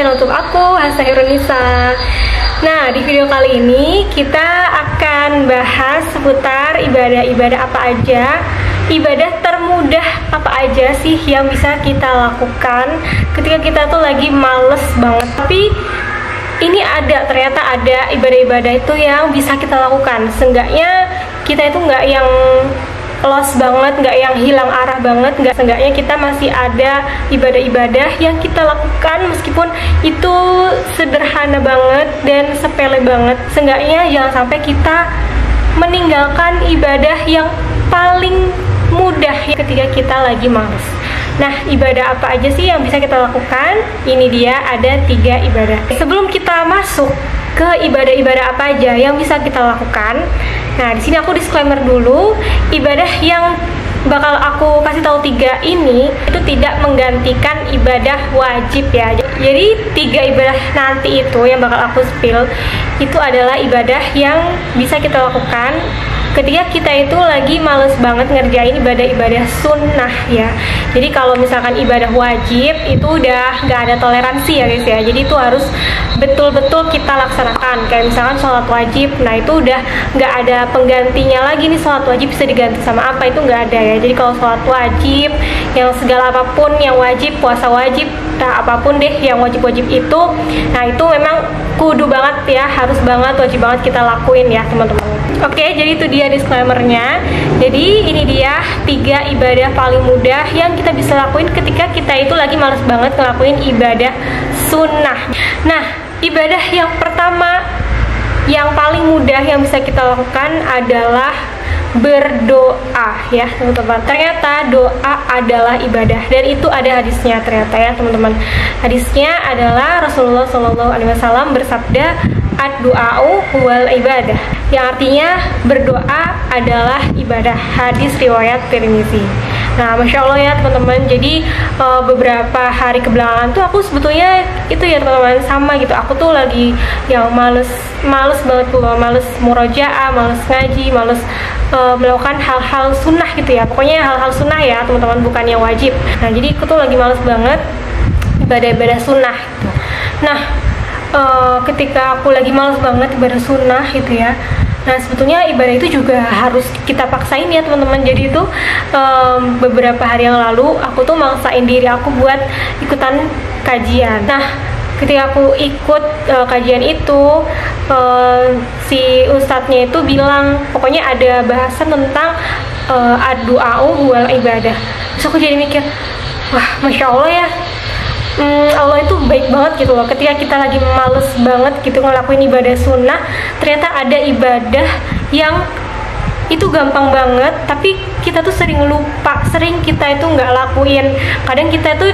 channel YouTube aku, Hasa Hirunisa. Nah, di video kali ini kita akan bahas seputar ibadah-ibadah apa aja, ibadah termudah apa aja sih yang bisa kita lakukan ketika kita tuh lagi males banget. Tapi ini ternyata ada ibadah-ibadah itu yang bisa kita lakukan. Seenggaknya kita itu nggak yang lost banget, nggak yang hilang arah banget, seenggaknya kita masih ada ibadah-ibadah yang kita lakukan meskipun itu sederhana banget dan sepele banget. Seenggaknya jangan sampai kita meninggalkan ibadah yang paling mudah ketika kita lagi males. Nah, ibadah apa aja sih yang bisa kita lakukan? Ini dia, ada 3 ibadah. Sebelum kita masuk ke ibadah-ibadah apa aja yang bisa kita lakukan, nah di sini aku disclaimer dulu, ibadah yang bakal aku kasih tahu 3 ini itu tidak menggantikan ibadah wajib ya. Jadi 3 ibadah nanti itu yang bakal aku spill itu adalah ibadah yang bisa kita lakukan ketika kita itu lagi males banget ngerjain ibadah-ibadah sunnah ya. Jadi kalau misalkan ibadah wajib itu udah nggak ada toleransi ya guys ya. Jadi itu harus betul-betul kita laksanakan. Kayak misalkan sholat wajib, nah itu udah nggak ada penggantinya lagi nih. Sholat wajib bisa diganti sama apa, itu nggak ada ya. Jadi kalau sholat wajib, yang segala apapun yang wajib, puasa wajib, nah apapun deh yang wajib-wajib itu, nah itu memang kudu banget ya, harus banget, wajib banget kita lakuin ya teman-teman. Oke, jadi itu dia disclaimernya. Jadi ini dia 3 ibadah paling mudah yang kita bisa lakuin ketika kita itu lagi males banget ngelakuin ibadah sunnah. Nah, ibadah yang pertama yang paling mudah yang bisa kita lakukan adalah berdoa ya teman-teman. Ternyata doa adalah ibadah dan itu ada hadisnya ternyata ya teman-teman. Hadisnya adalah Rasulullah SAW bersabda, ad-du'a'u huwal ibadah, yang artinya berdoa adalah ibadah. Hadis riwayat Tirmizi. Nah, Masya Allah ya teman-teman. Jadi beberapa hari kebelakangan tuh aku sebetulnya itu ya teman-teman sama gitu. Aku tuh lagi yang males banget tuh, males murojaah, males ngaji, males melakukan hal-hal sunnah gitu ya. Pokoknya hal-hal sunnah ya teman-teman, bukan yang wajib. Nah, jadi aku tuh lagi males banget ibadah-ibadah sunnah gitu. Nah, ketika aku lagi males banget ibadah sunnah gitu ya, nah sebetulnya ibadah itu juga harus kita paksain ya teman-teman. Jadi itu beberapa hari yang lalu aku tuh maksain diri aku buat ikutan kajian. Nah, ketika aku ikut kajian itu, si ustadznya itu bilang pokoknya ada bahasan tentang ad-du'a'u huwal ibadah. Terus aku jadi mikir, wah Masya Allah ya, Allah itu baik banget gitu loh. Ketika kita lagi males banget gitu ngelakuin ibadah sunnah, ternyata ada ibadah yang itu gampang banget, tapi kita tuh sering lupa, sering kita itu nggak lakuin. Kadang kita tuh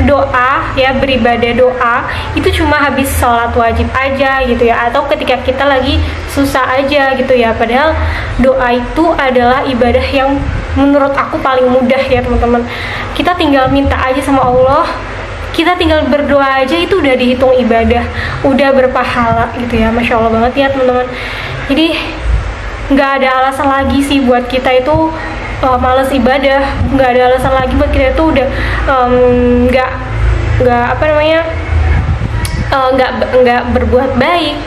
doa ya, beribadah doa itu cuma habis sholat wajib aja gitu ya, atau ketika kita lagi susah aja gitu ya. Padahal doa itu adalah ibadah yang menurut aku paling mudah ya teman-teman. Kita tinggal minta aja sama Allah, kita tinggal berdoa aja itu udah dihitung ibadah, udah berpahala gitu ya. Masya Allah banget ya teman-teman. Jadi nggak ada alasan lagi sih buat kita itu males ibadah, nggak ada alasan lagi buat kita itu udah nggak berbuat baik.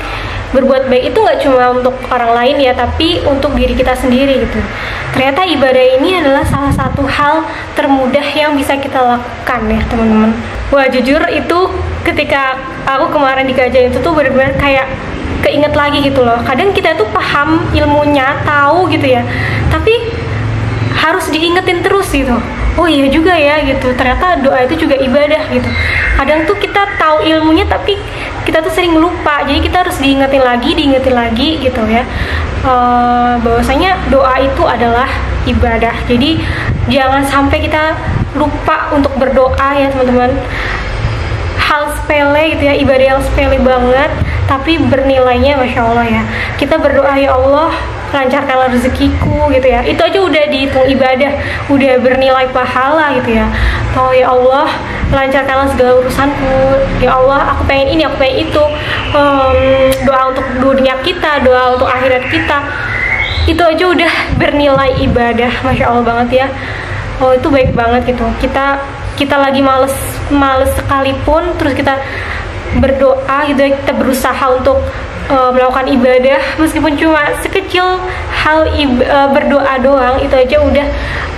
Berbuat baik itu nggak cuma untuk orang lain ya, tapi untuk diri kita sendiri gitu. Ternyata ibadah ini adalah salah satu hal termudah yang bisa kita lakukan ya teman-teman. Wah, jujur itu ketika aku kemarin di kajian itu tuh benar-benar kayak keinget lagi gitu loh. Kadang kita tuh paham ilmunya, tahu gitu ya, tapi harus diingetin terus gitu. Oh iya juga ya gitu, ternyata doa itu juga ibadah gitu. Kadang tuh kita tahu ilmunya tapi kita tuh sering lupa, jadi kita harus diingetin lagi gitu ya, bahwasanya doa itu adalah ibadah. Jadi jangan sampai kita lupa untuk berdoa ya teman-teman. Hal sepele gitu ya, ibadah yang sepele banget tapi bernilainya Masya Allah ya. Kita berdoa, ya Allah lancarkanlah rezekiku gitu ya, itu aja udah dihitung ibadah, udah bernilai pahala gitu ya. Oh ya Allah lancarkanlah segala urusanku, ya Allah aku pengen ini, aku pengen itu. Doa untuk dunia kita, doa untuk akhirat kita, itu aja udah bernilai ibadah. Masya Allah banget ya. Oh itu baik banget gitu. Kita lagi males sekalipun, terus kita berdoa gitu ya, kita berusaha untuk melakukan ibadah meskipun cuma sekecil hal berdoa doang, itu aja udah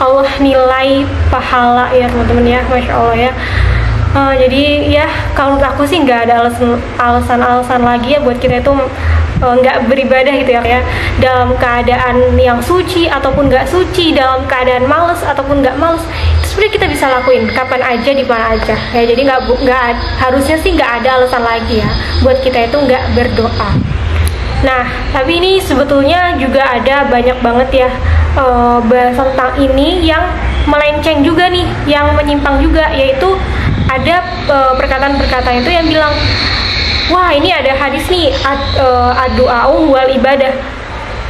Allah nilai pahala ya teman-teman ya, Masya Allah ya. Jadi ya kalau menurut aku sih nggak ada alasan lagi ya buat kita itu nggak beribadah gitu ya, dalam keadaan yang suci ataupun nggak suci, dalam keadaan males ataupun nggak males, itu sebenarnya kita bisa lakuin kapan aja di mana aja ya. Jadi nggak harusnya sih nggak ada alasan lagi ya buat kita itu nggak berdoa. Nah tapi ini sebetulnya juga ada banyak banget ya bahas tentang ini yang melenceng juga nih, yang menyimpang juga, yaitu ada perkataan-perkataan itu yang bilang, wah ini ada hadis nih, ad-du'a'u wal ibadah,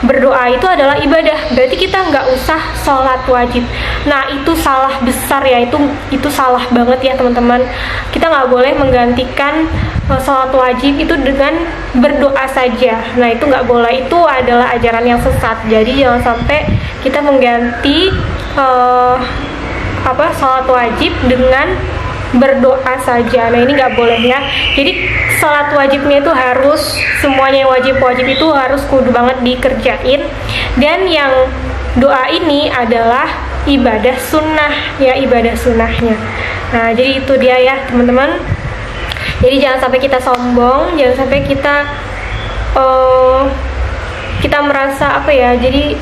berdoa itu adalah ibadah, berarti kita nggak usah sholat wajib. Nah itu salah besar ya, itu salah banget ya teman-teman. Kita nggak boleh menggantikan sholat wajib itu dengan berdoa saja. Nah itu nggak boleh, itu adalah ajaran yang sesat. Jadi jangan sampai kita mengganti sholat wajib dengan berdoa saja. Nah ini nggak boleh ya. Jadi sholat wajibnya itu harus, semuanya yang wajib itu harus kudu banget dikerjain. Dan yang doa ini adalah ibadah sunnah ya, ibadah sunnahnya. Nah jadi itu dia ya teman-teman. Jadi jangan sampai kita sombong, jangan sampai kita merasa jadi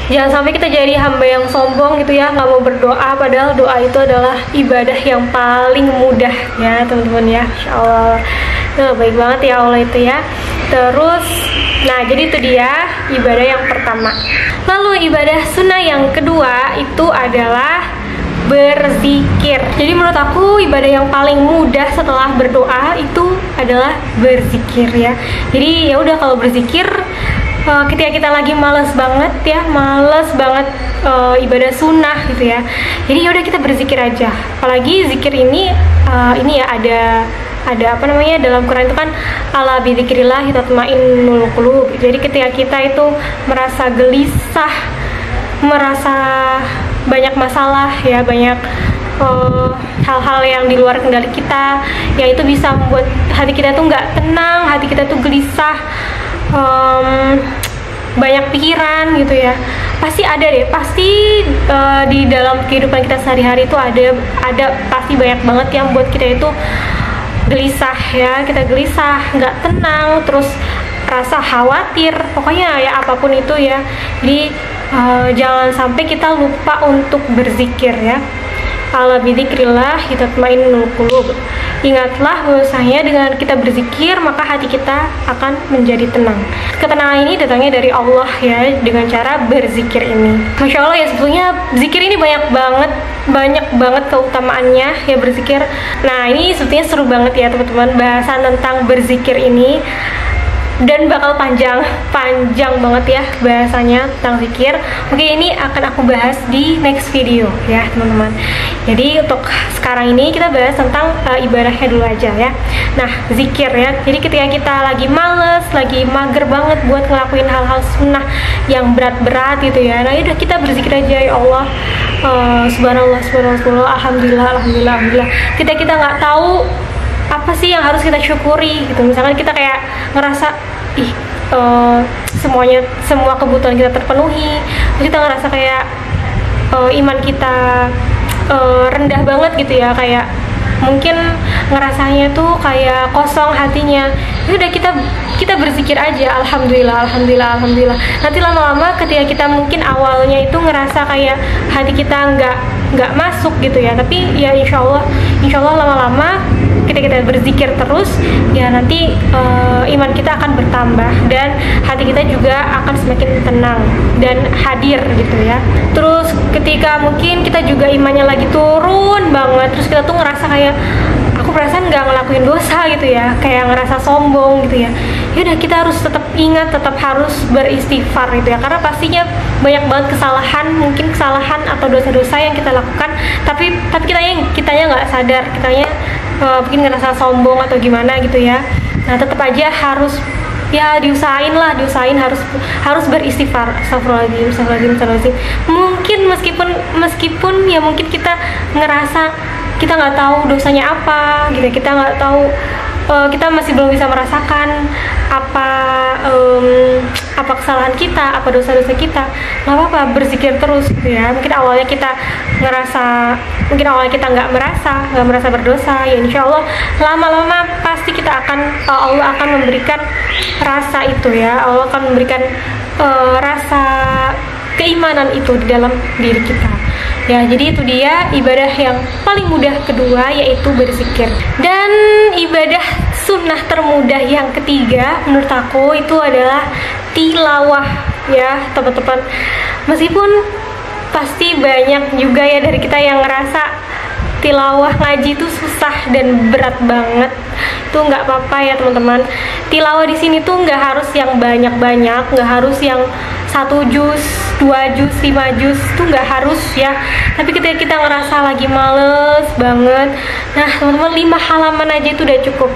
jangan sampai kita jadi hamba yang sombong gitu ya, nggak mau berdoa, padahal doa itu adalah ibadah yang paling mudah ya teman-teman ya. Insya Allah baik banget ya Allah itu ya. Terus nah jadi itu dia ibadah yang pertama. Lalu ibadah sunnah yang kedua itu adalah berzikir. Jadi menurut aku ibadah yang paling mudah setelah berdoa itu adalah berzikir ya. Jadi ya udah, kalau berzikir ketika kita lagi males banget ibadah sunnah gitu ya, jadi yaudah kita berzikir aja. Apalagi zikir ini ya ada dalam Quran itu kan, ala bidzikrillah tatmainnul qulub. Jadi ketika kita itu merasa gelisah, merasa banyak masalah ya, banyak hal-hal yang di luar kendali kita, ya itu bisa membuat hati kita tuh nggak tenang, hati kita tuh gelisah, banyak pikiran gitu ya. Pasti ada deh, pasti di dalam kehidupan kita sehari-hari itu ada pasti banyak banget yang buat kita itu gelisah ya, kita gelisah, nggak tenang, terus rasa khawatir, pokoknya ya apapun itu ya. Jadi jangan sampai kita lupa untuk berzikir ya. Ala bidzikrillah tatmainnul qulub. Ingatlah bahwasanya dengan kita berzikir maka hati kita akan menjadi tenang. Ketenangan ini datangnya dari Allah ya, dengan cara berzikir ini. Masya Allah ya, sebetulnya zikir ini banyak banget keutamaannya ya, berzikir. Nah ini sebetulnya seru banget ya teman-teman, bahasan tentang berzikir ini, dan bakal panjang banget ya bahasanya tentang zikir. Oke, ini akan aku bahas di next video ya teman-teman. Jadi untuk sekarang ini kita bahas tentang ibadahnya dulu aja ya. Nah zikir ya, jadi ketika kita lagi males, lagi mager banget buat ngelakuin hal-hal sunnah yang berat-berat gitu ya, nah udah kita berzikir aja, ya Allah, subhanallah, alhamdulillah. Kita nggak tahu apa sih yang harus kita syukuri gitu. Misalkan kita kayak ngerasa semua kebutuhan kita terpenuhi, terus kita ngerasa kayak iman kita rendah banget gitu ya, kayak mungkin ngerasanya tuh kayak kosong hatinya. Udah kita berzikir aja, alhamdulillah. Nanti lama-lama ketika kita mungkin awalnya itu ngerasa kayak hati kita nggak masuk gitu ya, tapi ya insya Allah lama-lama kita berzikir terus ya, nanti iman kita akan bertambah dan hati kita juga akan semakin tenang dan hadir gitu ya. Terus ketika mungkin kita juga imannya lagi turun banget, terus kita tuh ngerasa kayak aku perasaan nggak ngelakuin dosa gitu ya, kayak ngerasa sombong gitu ya, yaudah kita harus tetap ingat, tetap harus beristighfar gitu ya, karena pastinya banyak banget kesalahan atau dosa-dosa yang kita lakukan, tapi kitanya nggak sadar, kitanya mungkin ngerasa sombong atau gimana gitu ya. Nah tetap aja harus ya diusahain harus beristighfar. Astagfirullahaladzim. Mungkin meskipun ya mungkin kita ngerasa kita nggak tahu dosanya apa gitu, kita nggak tahu, kita masih belum bisa merasakan apa kesalahan kita, apa dosa-dosa kita, nggak apa-apa, berzikir terus gitu ya. Mungkin awalnya kita nggak merasa berdosa, ya insya Allah lama-lama pasti kita Allah akan memberikan rasa itu ya, Allah akan memberikan rasa keimanan itu di dalam diri kita. Ya, jadi itu dia ibadah yang paling mudah kedua, yaitu berzikir. Dan ibadah sunnah termudah yang ketiga menurut aku itu adalah tilawah ya teman-teman. Meskipun pasti banyak juga ya dari kita yang ngerasa tilawah ngaji itu susah dan berat banget. Itu nggak apa-apa ya teman-teman. Tilawah di sini tuh nggak harus yang banyak-banyak, nggak harus yang 1 juz, 2 juz, 5 juz, itu nggak harus ya. Tapi ketika kita ngerasa lagi males banget, nah teman-teman 5 halaman aja itu udah cukup.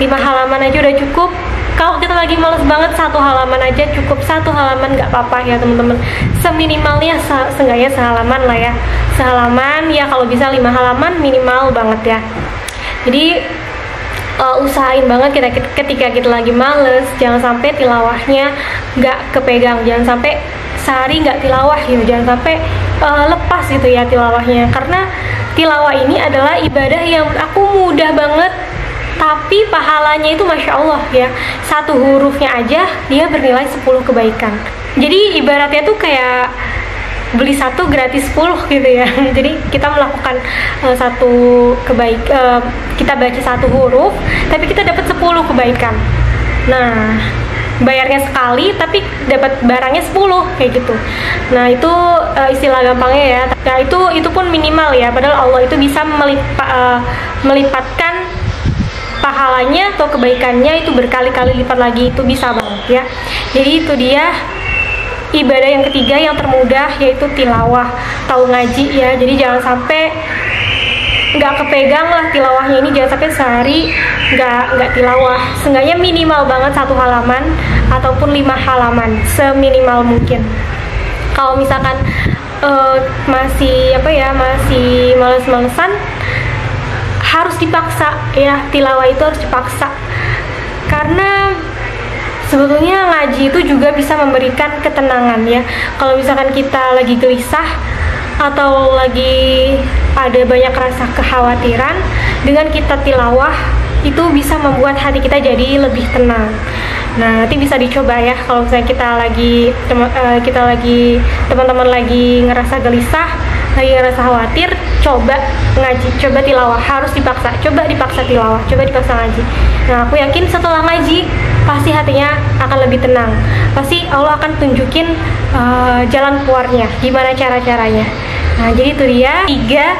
5 halaman aja udah cukup. Kalau kita lagi males banget, 1 halaman aja cukup. 1 halaman nggak apa-apa ya teman-teman. Seminimalnya seenggaknya sehalaman lah ya. Sehalaman ya, kalau bisa 5 halaman minimal banget ya. Jadi usahain banget ketika kita lagi males, jangan sampai tilawahnya nggak kepegang, jangan sampai sehari nggak tilawah gitu, jangan sampai lepas gitu ya tilawahnya. Karena tilawah ini adalah ibadah yang aku mudah banget, tapi pahalanya itu Masya Allah ya, 1 hurufnya aja dia bernilai 10 kebaikan. Jadi ibaratnya tuh kayak beli 1 gratis 10 gitu ya. Jadi kita melakukan kita baca 1 huruf tapi kita dapat 10 kebaikan. Nah, bayarnya sekali tapi dapat barangnya 10 kayak gitu. Nah, itu istilah gampangnya ya. Nah, itu pun minimal ya, padahal Allah itu bisa melipatkan pahalanya atau kebaikannya itu berkali-kali lipat lagi, itu bisa banget ya. Jadi itu dia ibadah yang ketiga yang termudah, yaitu tilawah, tahu ngaji ya. Jadi jangan sampai nggak kepegang lah tilawahnya ini, jangan sampai sehari nggak tilawah. Seenggaknya minimal banget 1 halaman ataupun 5 halaman seminimal mungkin. Kalau misalkan masih males-malesan, harus dipaksa ya, tilawah itu harus dipaksa. Karena sebetulnya ngaji itu juga bisa memberikan ketenangan ya. Kalau misalkan kita lagi gelisah atau lagi ada banyak rasa kekhawatiran, dengan kita tilawah itu bisa membuat hati kita jadi lebih tenang. Nah, nanti bisa dicoba ya, kalau misalnya teman-teman lagi ngerasa gelisah, lagi ngerasa khawatir, coba ngaji, coba tilawah, harus dipaksa, coba dipaksa tilawah, coba dipaksa ngaji. Nah, aku yakin setelah ngaji pasti hatinya akan lebih tenang, pasti Allah akan tunjukin jalan keluarnya, gimana cara-caranya. Nah, jadi itu dia 3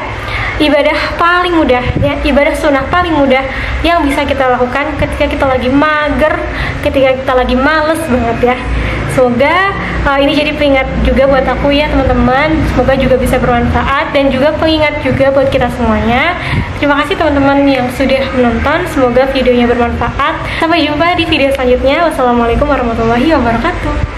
ibadah paling mudah ya, ibadah sunnah paling mudah yang bisa kita lakukan ketika kita lagi mager, ketika kita lagi males banget ya. Semoga ini jadi pengingat juga buat aku ya teman-teman, semoga juga bisa bermanfaat dan juga pengingat juga buat kita semuanya. Terima kasih teman-teman yang sudah menonton, semoga videonya bermanfaat. Sampai jumpa di video selanjutnya. Wassalamualaikum warahmatullahi wabarakatuh.